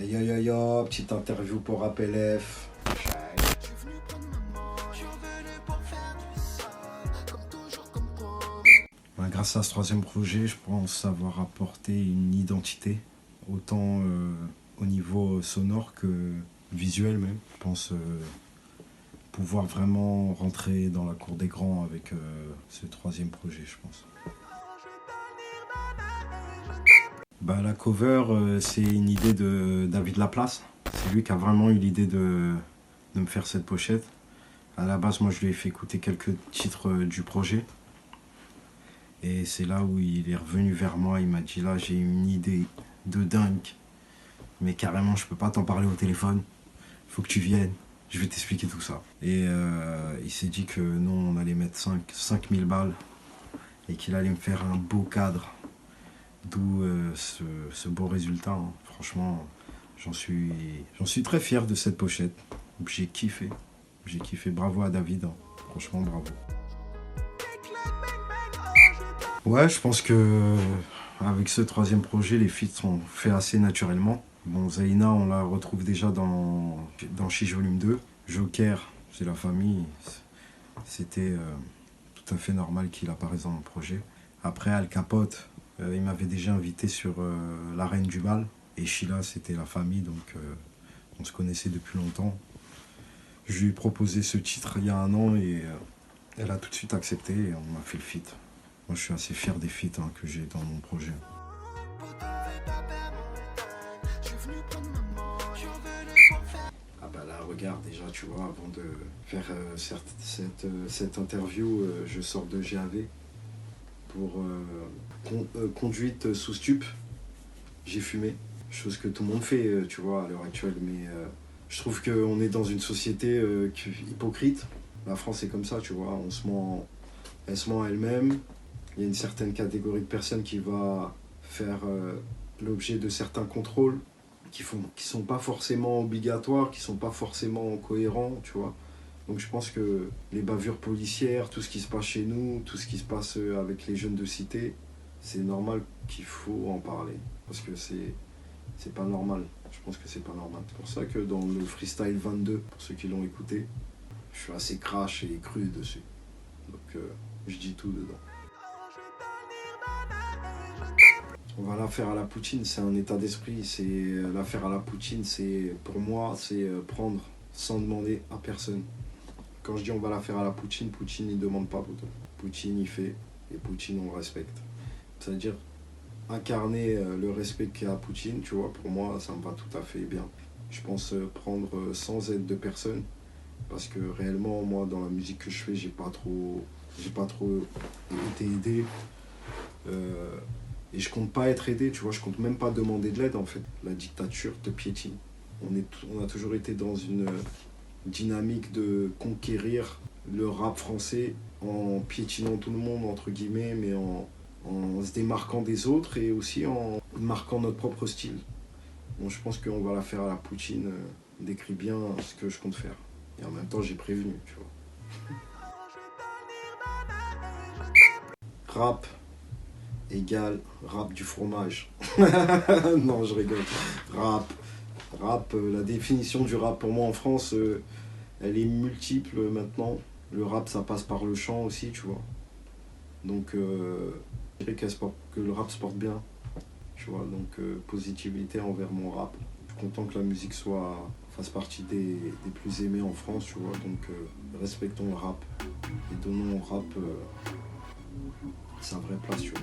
Hey, yo yo yo, petite interview pour Rap LF. Ouais, grâce à ce troisième projet, je pense avoir apporté une identité, autant au niveau sonore que visuel même. Je pense pouvoir vraiment rentrer dans la cour des grands avec ce troisième projet, je pense. Bah, la cover, c'est une idée de David Laplace. C'est lui qui a vraiment eu l'idée de me faire cette pochette. À la base, moi, je lui ai fait écouter quelques titres du projet. Et c'est là où il est revenu vers moi. Il m'a dit, là, j'ai une idée de dingue. Mais carrément, je peux pas t'en parler au téléphone. Faut que tu viennes. Je vais t'expliquer tout ça. Et il s'est dit que non, on allait mettre 5000 balles. Et qu'il allait me faire un beau cadre. D'où ce beau résultat. Hein. Franchement, j'en suis très fier de cette pochette. J'ai kiffé. J'ai kiffé. Bravo à David. Hein. Franchement, bravo. Ouais, je pense que avec ce troisième projet, les feats sont faits assez naturellement. Bon, Zaina, on la retrouve déjà dans Chiche Volume 2. Joker, c'est la famille. C'était tout à fait normal qu'il apparaisse dans mon projet. Après, Al Capote, il m'avait déjà invité sur La Reine du Bal. Et Sheila, c'était la famille, donc on se connaissait depuis longtemps. Je lui ai proposé ce titre il y a un an et elle a tout de suite accepté et on a fait le feat. Moi, je suis assez fier des feats que j'ai dans mon projet. Ah bah là, regarde, déjà, tu vois, avant de faire cette interview, je sors de GAV pour conduite sous stup. J'ai fumé, chose que tout le monde fait, tu vois, à l'heure actuelle, mais je trouve qu'on est dans une société hypocrite. La France est comme ça, tu vois, elle se ment à elle-même. Il y a une certaine catégorie de personnes qui va faire l'objet de certains contrôles qui sont pas forcément obligatoires, qui sont pas forcément cohérents, tu vois. Donc je pense que les bavures policières, tout ce qui se passe chez nous, tout ce qui se passe avec les jeunes de cité, c'est normal qu'il faut en parler. Parce que c'est pas normal. Je pense que c'est pas normal. C'est pour ça que dans le Freestyle 22, pour ceux qui l'ont écouté, je suis assez crash et cru dessus. Donc je dis tout dedans. On va la faire à la Poutine, c'est un état d'esprit. C'est la faire à la Poutine, c'est pour moi, c'est prendre sans demander à personne. Quand je dis on va la faire à la Poutine, Poutine il demande pas plutôt. Poutine il fait et Poutine on respecte. C'est-à-dire incarner le respect qu'il y a à Poutine, tu vois, pour moi ça me va tout à fait bien. Je pense prendre sans aide de personne parce que réellement moi dans la musique que je fais j'ai pas trop été aidé. Et je compte pas être aidé, tu vois, je compte même pas demander de l'aide en fait. La dictature te piétine. On a toujours été dans une dynamique de conquérir le rap français en piétinant tout le monde, entre guillemets, mais en se démarquant des autres et aussi en marquant notre propre style. Bon, je pense qu'on va la faire à la Poutine, décrit bien ce que je compte faire. Et en même temps, j'ai prévenu, tu vois. Rap égale rap du fromage. Non, je rigole. Rap, la définition du rap pour moi en France, elle est multiple maintenant. Le rap, ça passe par le chant aussi, tu vois. Donc, je dirais que le rap se porte bien, tu vois. Donc, positivité envers mon rap. Je suis content que la musique fasse partie des plus aimés en France, tu vois. Donc, respectons le rap et donnons au rap sa vraie place, tu vois.